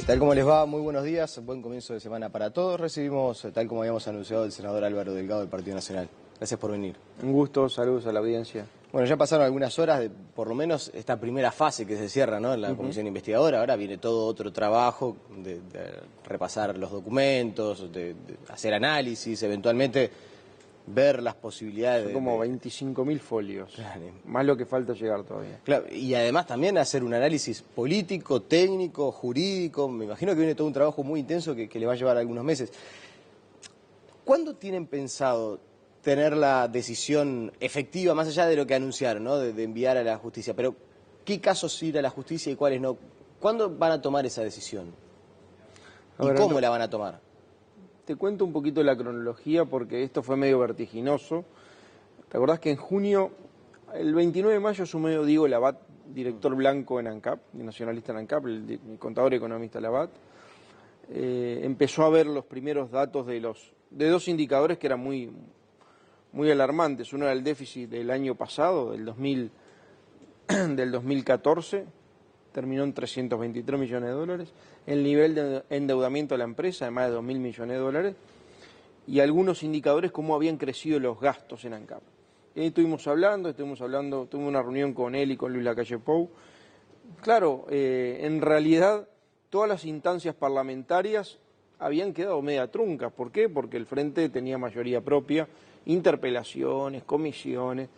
Tal como les va, muy buenos días, buen comienzo de semana para todos. Recibimos, tal como habíamos anunciado, al senador Álvaro Delgado del Partido Nacional. Gracias por venir. Un gusto, saludos a la audiencia. Bueno, ya pasaron algunas horas de, por lo menos, esta primera fase que se cierra, ¿no?, en la comisión investigadora. Ahora viene todo otro trabajo de repasar los documentos, de hacer análisis, eventualmente ver las posibilidades. Son como 25.000 folios, Claro. Más lo que falta llegar todavía. Claro, y además también hacer un análisis político, técnico, jurídico. Me imagino que viene todo un trabajo muy intenso que le va a llevar algunos meses. ¿Cuándo tienen pensado tener la decisión efectiva, más allá de lo que anunciaron, ¿no?, de enviar a la justicia? Pero, ¿qué casos ir a la justicia y cuáles no? ¿Cuándo van a tomar esa decisión? ¿Y cómo la van a tomar? Te cuento un poquito la cronología porque esto fue medio vertiginoso. ¿Te acordás que en junio, el 29 de mayo, asumió Diego Labat, director blanco en ANCAP, nacionalista en ANCAP, el contador economista Labat? Empezó a ver los primeros datos de dos indicadores que eran muy alarmantes. Uno era el déficit del año pasado, del 2014, terminó en 323 millones de dólares, el nivel de endeudamiento de la empresa de más de 2.000 millones de dólares, y algunos indicadores cómo habían crecido los gastos en ANCAP. Y ahí estuvimos hablando, tuve una reunión con él y con Luis Lacalle Pou. Claro, en realidad todas las instancias parlamentarias habían quedado media truncas. ¿Por qué? Porque el Frente tenía mayoría propia, interpelaciones, comisiones.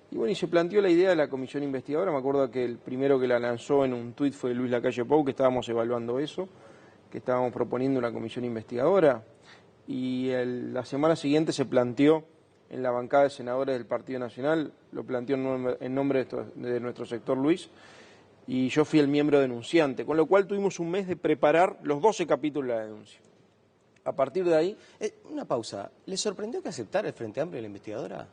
Y bueno, y se planteó la idea de la comisión investigadora. Me acuerdo que el primero que la lanzó en un tuit fue Luis Lacalle Pou, que estábamos evaluando eso, que estábamos proponiendo una comisión investigadora. Y la semana siguiente se planteó en la bancada de senadores del Partido Nacional, lo planteó en nombre de nuestro sector Luis, y yo fui el miembro denunciante, con lo cual tuvimos un mes de preparar los 12 capítulos de la denuncia. A partir de ahí... Una pausa. ¿Le sorprendió que aceptara el Frente Amplio la investigadora?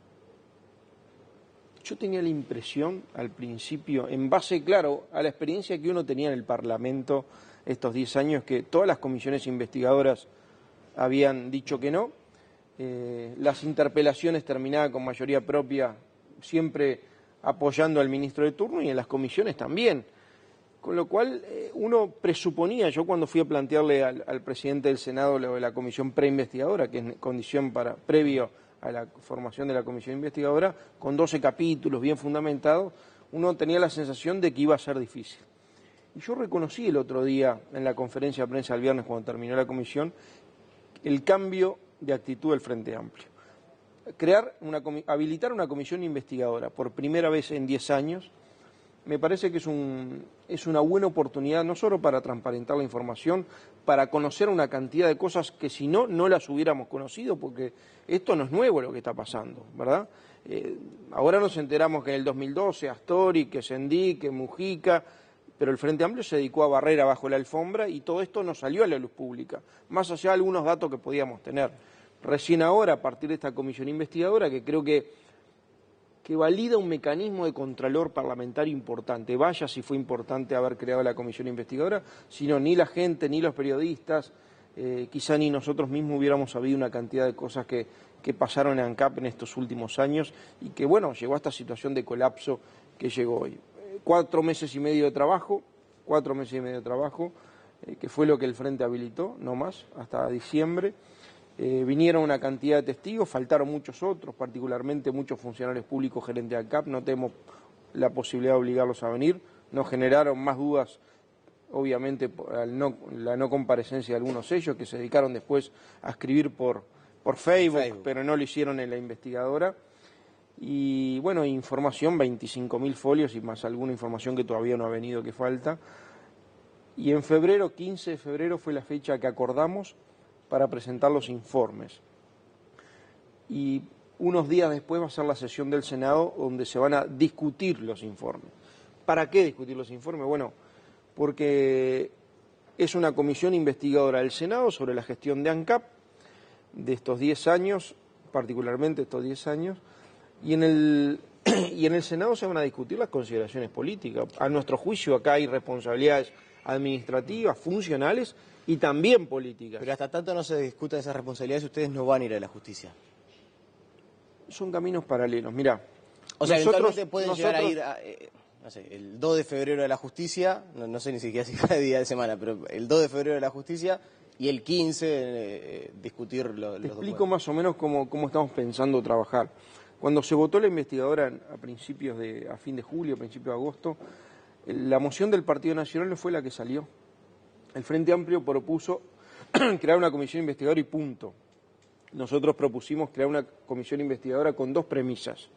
Yo tenía la impresión al principio, en base, claro, a la experiencia que uno tenía en el Parlamento estos 10 años, que todas las comisiones investigadoras habían dicho que no, las interpelaciones terminaban con mayoría propia, siempre apoyando al ministro de turno, y en las comisiones también. Con lo cual uno presuponía, yo cuando fui a plantearle al presidente del Senado lo de la comisión preinvestigadora, que es condición previo a la formación de la comisión investigadora, con 12 capítulos bien fundamentados, uno tenía la sensación de que iba a ser difícil. Y yo reconocí el otro día, en la conferencia de prensa el viernes cuando terminó la comisión, el cambio de actitud del Frente Amplio. Habilitar una comisión investigadora por primera vez en 10 años, me parece que es una buena oportunidad, no solo para transparentar la información, para conocer una cantidad de cosas que si no, no las hubiéramos conocido, porque esto no es nuevo lo que está pasando, ¿verdad? Ahora nos enteramos que en el 2012 Astori, que Sendí, que Mujica, pero el Frente Amplio se dedicó a barrer abajo la alfombra y todo esto no salió a la luz pública, más allá de algunos datos que podíamos tener. Recién ahora, a partir de esta comisión investigadora, que creo que valida un mecanismo de contralor parlamentario importante. Vaya si fue importante haber creado la comisión investigadora, sino ni la gente, ni los periodistas, quizá ni nosotros mismos hubiéramos sabido una cantidad de cosas que pasaron en ANCAP en estos últimos años y que, bueno, llegó a esta situación de colapso que llegó hoy. 4 meses y medio de trabajo, que fue lo que el Frente habilitó, no más, hasta diciembre. Vinieron una cantidad de testigos, faltaron muchos otros, particularmente muchos funcionarios públicos gerentes de ANCAP, no tenemos la posibilidad de obligarlos a venir, nos generaron más dudas, obviamente, por la no comparecencia de algunos de ellos, que se dedicaron después a escribir por Facebook, pero no lo hicieron en la investigadora. Y bueno, información, 25.000 folios y más alguna información que todavía no ha venido, que falta. Y en febrero, 15 de febrero, fue la fecha que acordamos para presentar los informes. Y unos días después va a ser la sesión del Senado donde se van a discutir los informes. ¿Para qué discutir los informes? Bueno, porque es una comisión investigadora del Senado sobre la gestión de ANCAP de estos 10 años, particularmente estos 10 años, y en el Senado se van a discutir las consideraciones políticas. A nuestro juicio acá hay responsabilidades administrativas, funcionales y también políticas. Pero hasta tanto no se discutan esas responsabilidades, ustedes no van a ir a la justicia. Son caminos paralelos, mirá. O sea, eventualmente pueden llegar a ir no sé, el 2 de febrero de la justicia, no sé ni siquiera si cada día de semana, pero el 2 de febrero de la justicia y el 15 discutir los Te explico documentos. más o menos cómo estamos pensando trabajar. Cuando se votó la investigadora a fin de julio, principios de agosto, la moción del Partido Nacional no fue la que salió. El Frente Amplio propuso crear una comisión investigadora y punto. Nosotros propusimos crear una comisión investigadora con dos premisas: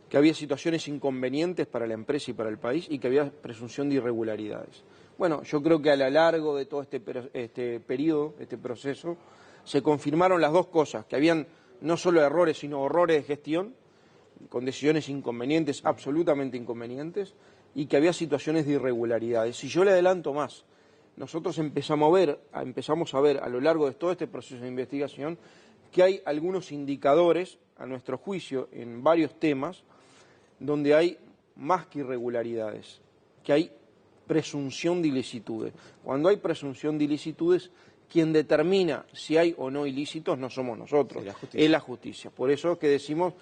que había situaciones inconvenientes para la empresa y para el país y que había presunción de irregularidades. Bueno, yo creo que a lo largo de todo este periodo, este proceso, se confirmaron las dos cosas, que habían no solo errores, sino horrores de gestión, con decisiones inconvenientes, absolutamente inconvenientes, y que había situaciones de irregularidades. Y yo le adelanto más, nosotros empezamos a ver a lo largo de todo este proceso de investigación que hay algunos indicadores, a nuestro juicio, en varios temas, donde hay más que irregularidades, que hay presunción de ilicitudes. Cuando hay presunción de ilicitudes, quien determina si hay o no ilícitos no somos nosotros, es la justicia. Por eso es que decimos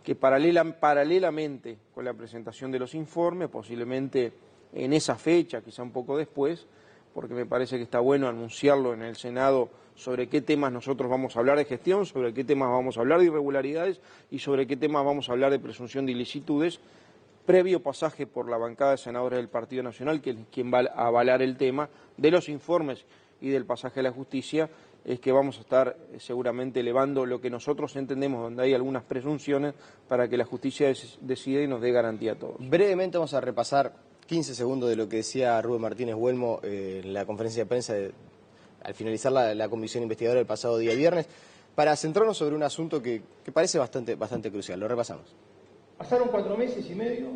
que paralelamente con la presentación de los informes, posiblemente en esa fecha, quizá un poco después, porque me parece que está bueno anunciarlo en el Senado sobre qué temas nosotros vamos a hablar de gestión, sobre qué temas vamos a hablar de irregularidades y sobre qué temas vamos a hablar de presunción de ilicitudes, previo pasaje por la bancada de senadores del Partido Nacional, que es quien va a avalar el tema de los informes y del pasaje a la justicia, es que vamos a estar seguramente elevando lo que nosotros entendemos donde hay algunas presunciones para que la justicia decida y nos dé garantía a todos. Brevemente vamos a repasar 15 segundos de lo que decía Rubén Martínez Huelmo en la conferencia de prensa al finalizar la comisión investigadora el pasado día viernes, para centrarnos sobre un asunto que parece bastante crucial. Lo repasamos. Pasaron 4 meses y medio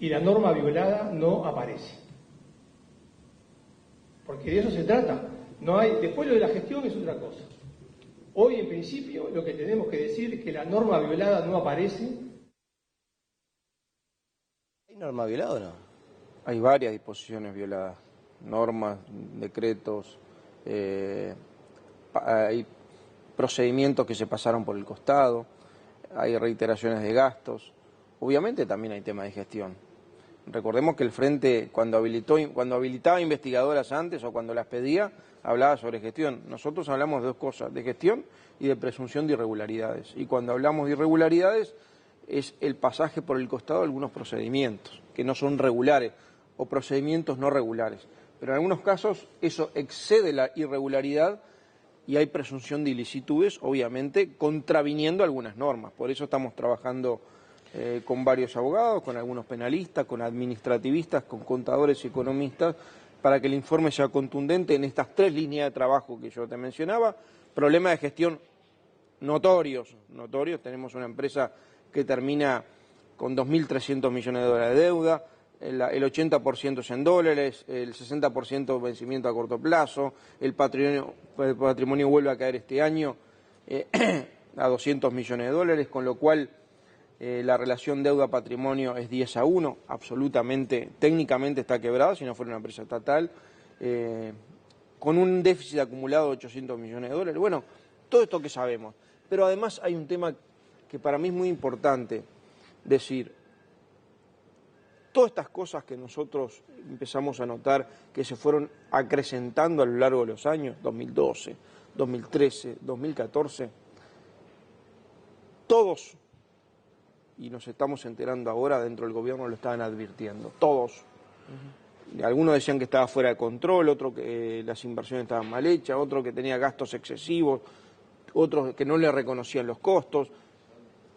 y la norma violada no aparece. Porque de eso se trata. No hay, después lo de la gestión es otra cosa. Hoy, en principio, lo que tenemos que decir es que la norma violada no aparece. ¿Hay norma violada o no? Hay varias disposiciones violadas, normas, decretos, hay procedimientos que se pasaron por el costado, hay reiteraciones de gastos, obviamente también hay temas de gestión. Recordemos que el Frente, cuando habilitaba investigadoras antes o cuando las pedía, hablaba sobre gestión. Nosotros hablamos de dos cosas, de gestión y de presunción de irregularidades. Y cuando hablamos de irregularidades es el pasaje por el costado de algunos procedimientos que no son regulares o procedimientos no regulares. Pero en algunos casos eso excede la irregularidad y hay presunción de ilicitudes, obviamente, contraviniendo algunas normas. Por eso estamos trabajando con varios abogados, con algunos penalistas, con administrativistas, con contadores y economistas, para que el informe sea contundente en estas 3 líneas de trabajo que yo te mencionaba. Problemas de gestión notorios. Tenemos una empresa que termina con 2.300 millones de dólares de deuda, el 80% es en dólares, el 60% vencimiento a corto plazo, el patrimonio vuelve a caer este año a 200 millones de dólares, con lo cual la relación deuda-patrimonio es 10-1, absolutamente, técnicamente está quebrada, si no fuera una empresa estatal, con un déficit acumulado de 800 millones de dólares. Bueno, todo esto que sabemos. Pero además hay un tema que para mí es muy importante decir. Todas estas cosas que nosotros empezamos a notar que se fueron acrecentando a lo largo de los años, 2012, 2013, 2014, todos, y nos estamos enterando ahora dentro del gobierno, lo estaban advirtiendo, todos. Algunos decían que estaba fuera de control, otros que las inversiones estaban mal hechas, otros que tenía gastos excesivos, otros que no le reconocían los costos,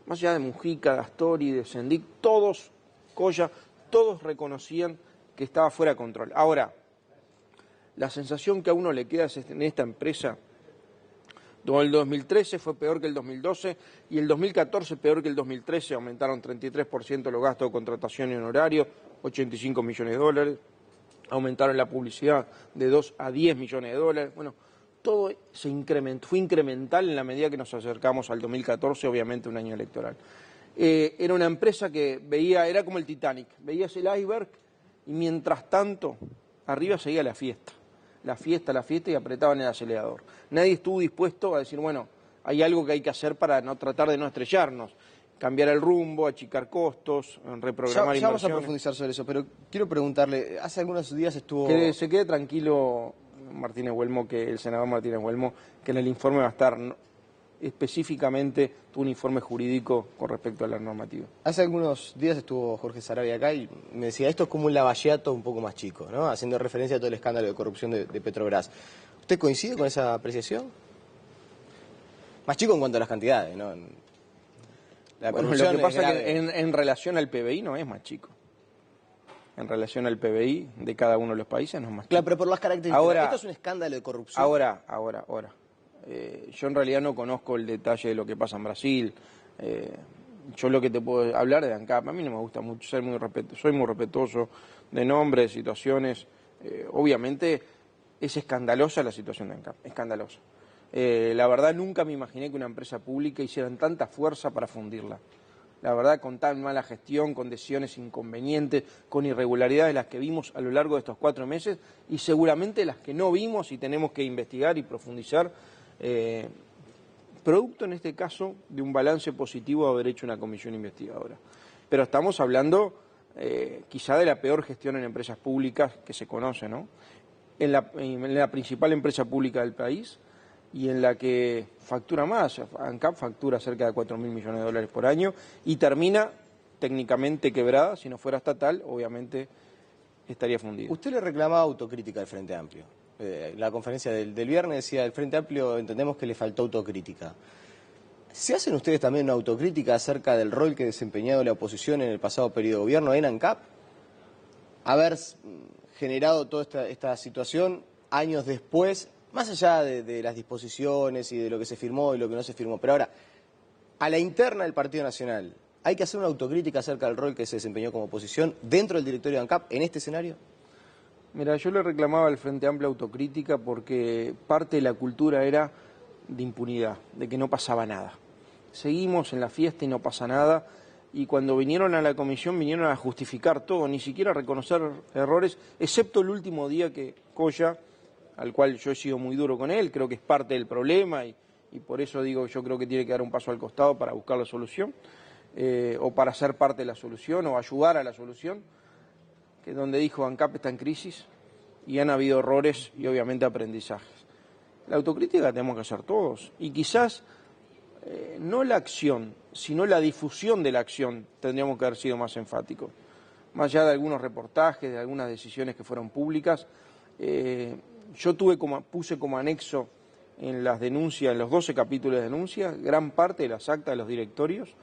más allá de Mujica, de Astori, de Sendic, todos, Coya, todos reconocían que estaba fuera de control. Ahora, la sensación que a uno le queda es en esta empresa, el 2013 fue peor que el 2012 y el 2014 peor que el 2013, aumentaron 33% los gastos de contratación y honorario, 85 millones de dólares, aumentaron la publicidad de 2 a 10 millones de dólares, bueno, todo se incrementó, fue incremental en la medida que nos acercamos al 2014, obviamente un año electoral. Era una empresa que era como el Titanic, veías el iceberg y mientras tanto arriba seguía la fiesta y apretaban el acelerador. Nadie estuvo dispuesto a decir, bueno, hay algo que hay que hacer para tratar de no estrellarnos. cambiar el rumbo, achicar costos, reprogramar Ya vamos a inversiones. profundizar sobre eso, pero quiero preguntarle, hace algunos días estuvo... Que se quede tranquilo Martínez Huelmo, que el senador Martínez Huelmo, que en el informe va a estar específicamente un informe jurídico con respecto a la normativa. Hace algunos días estuvo Jorge Saravia acá y me decía, esto es como un lavallato un poco más chico, ¿no? Haciendo referencia a todo el escándalo de corrupción de Petrobras. ¿Usted coincide con esa apreciación? Más chico en cuanto a las cantidades, ¿no? La Bueno, corrupción lo que pasa es es grave. que en relación al PBI no es más chico. En relación al PBI de cada uno de los países no es más chico. Claro, pero por las características. Ahora, esto es un escándalo de corrupción. Ahora. Yo en realidad no conozco el detalle de lo que pasa en Brasil. Yo lo que te puedo hablar de ANCAP, a mí no me gusta mucho, soy muy respetuoso de nombres, de situaciones. Obviamente es escandalosa la situación de ANCAP, escandalosa. La verdad nunca me imaginé que una empresa pública hicieran tanta fuerza para fundirla. La verdad, con tan mala gestión, con decisiones inconvenientes, con irregularidades las que vimos a lo largo de estos 4 meses y seguramente las que no vimos y tenemos que investigar y profundizar, producto en este caso de un balance positivo de haber hecho una comisión investigadora. Pero estamos hablando quizá de la peor gestión en empresas públicas que se conoce, ¿no? En la principal empresa pública del país y en la que factura más. ANCAP factura cerca de 4.000 millones de dólares por año y termina técnicamente quebrada. Si no fuera estatal, obviamente estaría fundida. Usted le reclamaba autocrítica al Frente Amplio. La conferencia del viernes decía, el Frente Amplio entendemos que le faltó autocrítica. ¿Se hacen ustedes también una autocrítica acerca del rol que ha desempeñado la oposición en el pasado periodo de gobierno en ANCAP? Haber generado toda esta situación años después, más allá de las disposiciones y de lo que se firmó y lo que no se firmó. Pero ahora, a la interna del Partido Nacional, ¿hay que hacer una autocrítica acerca del rol que se desempeñó como oposición dentro del directorio de ANCAP en este escenario? Mira, yo le reclamaba al Frente Amplio autocrítica porque parte de la cultura era de impunidad, de que no pasaba nada. Seguimos en la fiesta y no pasa nada, y cuando vinieron a la comisión vinieron a justificar todo, ni siquiera a reconocer errores, excepto el último día que Coya, al cual yo he sido muy duro con él, creo que es parte del problema y por eso digo, yo creo que tiene que dar un paso al costado para buscar la solución, o para ser parte de la solución o ayudar a la solución, que donde dijo ANCAP está en crisis y han habido errores y obviamente aprendizajes. La autocrítica la tenemos que hacer todos y quizás no la acción, sino la difusión de la acción tendríamos que haber sido más enfáticos. Más allá de algunos reportajes, de algunas decisiones que fueron públicas, yo puse como anexo en las denuncias, en los 12 capítulos de denuncias, gran parte de las actas de los directorios,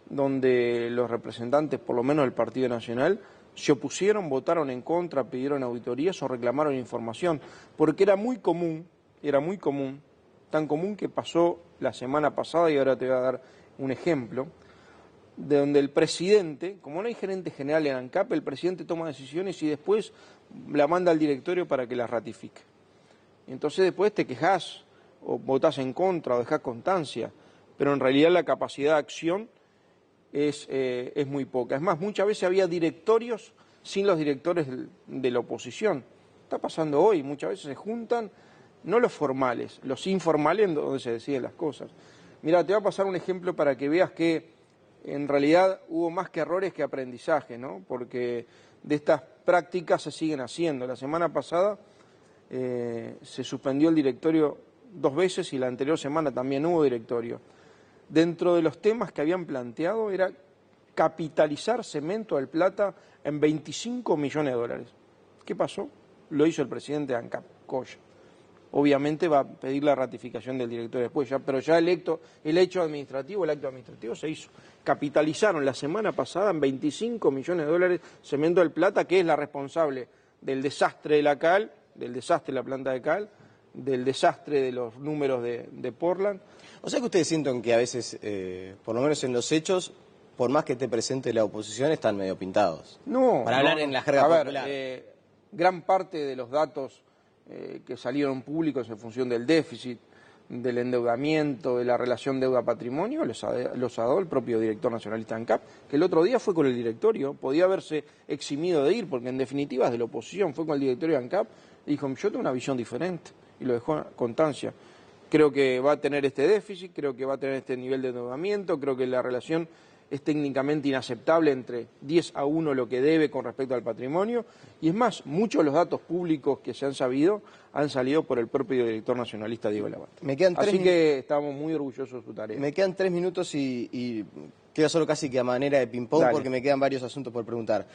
donde los representantes, por lo menos del Partido Nacional, se opusieron, votaron en contra, pidieron auditorías o reclamaron información, porque era muy común, tan común que pasó la semana pasada, y ahora te voy a dar un ejemplo, de donde el presidente, como no hay gerente general en ANCAP, el presidente toma decisiones y después la manda al directorio para que las ratifique. Entonces después te quejás o votás en contra o dejás constancia, pero en realidad la capacidad de acción es muy poca. Es más, muchas veces había directorios sin los directores de la oposición. Está pasando hoy, muchas veces se juntan, no los formales, los informales en donde se deciden las cosas. Mira, te voy a pasar un ejemplo para que veas que en realidad hubo más que errores que aprendizaje, ¿no? Porque de estas prácticas se siguen haciendo. La semana pasada se suspendió el directorio 2 veces y la anterior semana también hubo directorio. Dentro de los temas que habían planteado era capitalizar Cemento del Plata en 25 millones de dólares. ¿Qué pasó? Lo hizo el presidente de ANCAP, Coya. Obviamente va a pedir la ratificación del directorio después, pero ya el acto administrativo se hizo. Capitalizaron la semana pasada en 25 millones de dólares Cemento del Plata, que es la responsable del desastre de la cal, del desastre de la planta de cal, del desastre de los números de Portland. O sea que ustedes sienten que a veces, por lo menos en los hechos, por más que esté presente la oposición, están medio pintados. No. Para hablar en la jerga popular. Gran parte de los datos que salieron públicos en función del déficit, del endeudamiento, de la relación deuda-patrimonio, los ha dado el propio director nacionalista de ANCAP, que el otro día fue con el directorio, podía haberse eximido de ir, porque en definitiva es de la oposición, fue con el directorio de ANCAP y dijo, yo tengo una visión diferente, y lo dejó en constancia. Creo que va a tener este déficit, creo que va a tener este nivel de endeudamiento, creo que la relación es técnicamente inaceptable, entre 10-1 lo que debe con respecto al patrimonio, y es más, muchos de los datos públicos que se han sabido han salido por el propio director nacionalista Diego Labat. Así que estamos muy orgullosos de su tarea. Me quedan 3 minutos y queda solo casi que a manera de ping-pong porque me quedan varios asuntos por preguntar.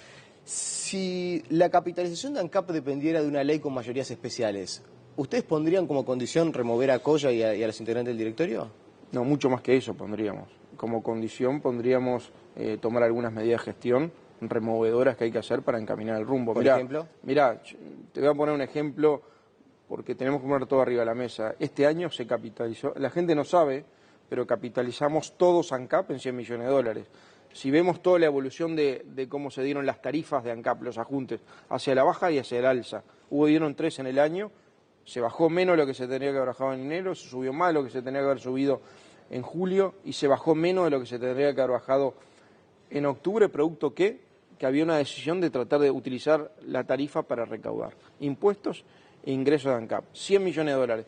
Si la capitalización de ANCAP dependiera de una ley con mayorías especiales, ¿ustedes pondrían como condición remover a Coya y a los integrantes del directorio? No, mucho más que eso pondríamos. Como condición pondríamos tomar algunas medidas de gestión removedoras que hay que hacer para encaminar el rumbo. ¿Por ejemplo? Mirá, te voy a poner un ejemplo porque tenemos que poner todo arriba de la mesa. Este año se capitalizó, la gente no sabe, pero capitalizamos todos ANCAP en 100 millones de dólares. Si vemos toda la evolución de cómo se dieron las tarifas de ANCAP, los ajustes, hacia la baja y hacia el alza, dieron 3 en el año, se bajó menos de lo que se tendría que haber bajado en enero, se subió más de lo que se tendría que haber subido en julio y se bajó menos de lo que se tendría que haber bajado en octubre, producto que había una decisión de tratar de utilizar la tarifa para recaudar impuestos e ingresos de ANCAP. 100 millones de dólares.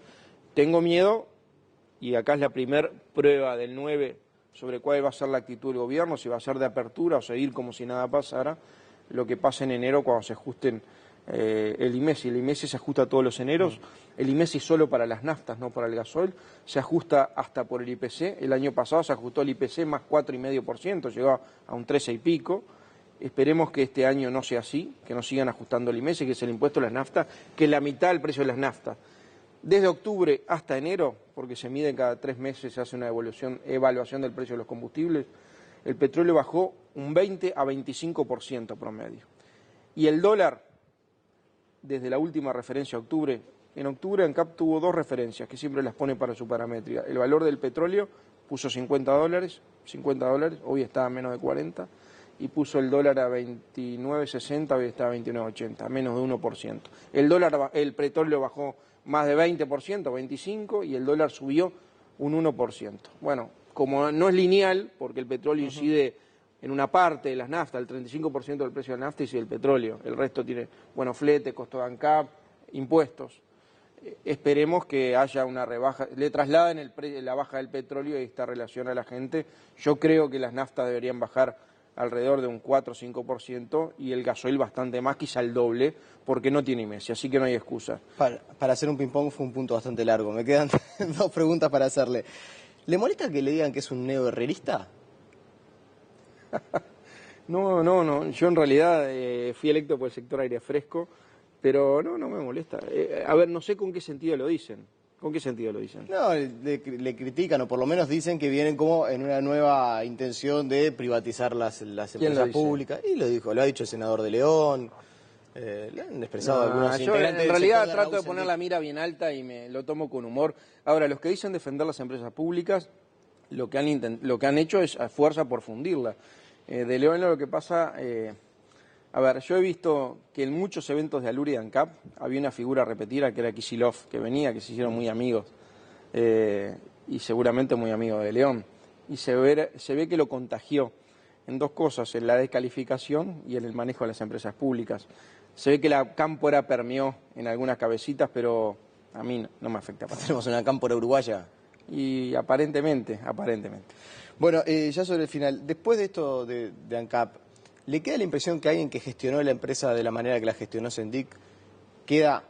Tengo miedo, y acá es la primera prueba del 9 sobre cuál va a ser la actitud del gobierno, si va a ser de apertura o seguir como si nada pasara, lo que pasa en enero cuando se ajusten el IMESI. El IMESI se ajusta todos los eneros, el IMESI solo para las naftas, no para el gasoil, se ajusta hasta por el IPC. El año pasado se ajustó el IPC más 4,5%, llegó a un 13 y pico. Esperemos que este año no sea así, que no sigan ajustando el IMESI, que es el impuesto a las naftas, que es la mitad del precio de las naftas. Desde octubre hasta enero, porque se mide cada 3 meses, se hace una evaluación del precio de los combustibles, el petróleo bajó un 20 a 25% promedio. Y el dólar, desde la última referencia a octubre, en octubre ANCAP tuvo 2 referencias que siempre las pone para su paramétrica. El valor del petróleo puso $50, hoy está a menos de 40, y puso el dólar a 29.60, hoy está a 29.80, menos de 1%. El petróleo bajó más de 20%, 25%, y el dólar subió un 1%. Bueno, como no es lineal, porque el petróleo incide en una parte de las naftas, el 35% del precio de la nafta y el petróleo, el resto tiene, bueno, flete, costo de ANCAP, impuestos. Esperemos que haya una rebaja, le trasladen la baja del petróleo y esta relación a la gente. Yo creo que las naftas deberían bajar alrededor de un 4 o 5% y el gasoil bastante más, quizá el doble, porque no tiene IMESI, así que no hay excusa. Para hacer un ping-pong fue un punto bastante largo. Me quedan 2 preguntas para hacerle. ¿Le molesta que le digan que es un neoherrerista? No. Yo en realidad fui electo por el sector aire fresco, pero no me molesta. A ver, no sé con qué sentido lo dicen. ¿Con qué sentido lo dicen? No, le critican, o por lo menos dicen que vienen como en una nueva intención de privatizar las empresas públicas. Y lo ha dicho el senador de León, le han expresado algunos integrantes. En realidad trato de poner la mira bien alta y me lo tomo con humor. Ahora, los que dicen defender las empresas públicas, lo que han hecho es a fuerza por fundirlas. De León lo que pasa... A ver, yo he visto que en muchos eventos de Alur y de ANCAP había una figura repetida que era Kicillof, que venía, que se hicieron muy amigos, y seguramente muy amigo de León. Y se ve que lo contagió en 2 cosas, en la descalificación y en el manejo de las empresas públicas. Se ve que la cámpora permeó en algunas cabecitas, pero a mí no me afecta. ¿Tenemos una cámpora uruguaya? Y aparentemente. Bueno, ya sobre el final, después de esto de ANCAP, ¿le queda la impresión que alguien que gestionó la empresa de la manera que la gestionó Sendik queda,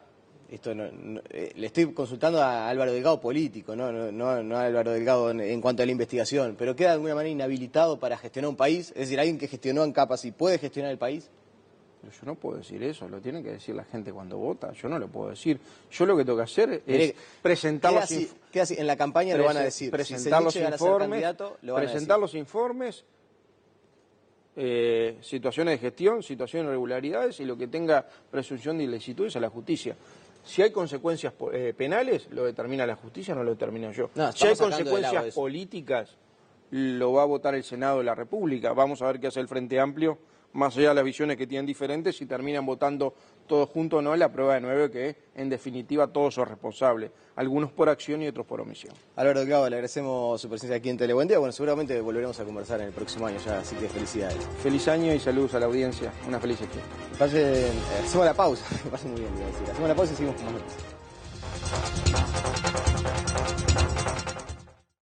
le estoy consultando a Álvaro Delgado político, no a Álvaro Delgado en cuanto a la investigación, pero queda de alguna manera inhabilitado para gestionar un país? Es decir, alguien que gestionó ANCAP así, ¿puede gestionar el país? Pero yo no puedo decir eso, lo tiene que decir la gente cuando vota, yo no lo puedo decir. Yo lo que tengo que hacer es presentar los informes. ¿Qué así? En la campaña lo van a decir. Presentar los informes, situaciones de gestión, situaciones de irregularidades y lo que tenga presunción de ilicitudes a la justicia. Si hay consecuencias penales, lo determina la justicia, no lo determino yo. Si hay consecuencias políticas, lo va a votar el Senado de la República. Vamos a ver qué hace el Frente Amplio, más allá de las visiones que tienen diferentes, si terminan votando todos juntos o no, la prueba de 9 que, en definitiva, todos son responsables, algunos por acción y otros por omisión. Álvaro Delgado, le agradecemos su presencia aquí en Tele. Bueno, seguramente volveremos a conversar en el próximo año ya, así que felicidades. Feliz año y saludos a la audiencia, una feliz fiesta. Hacemos la pausa, me parece muy bien, hacemos la pausa y seguimos con más noticias.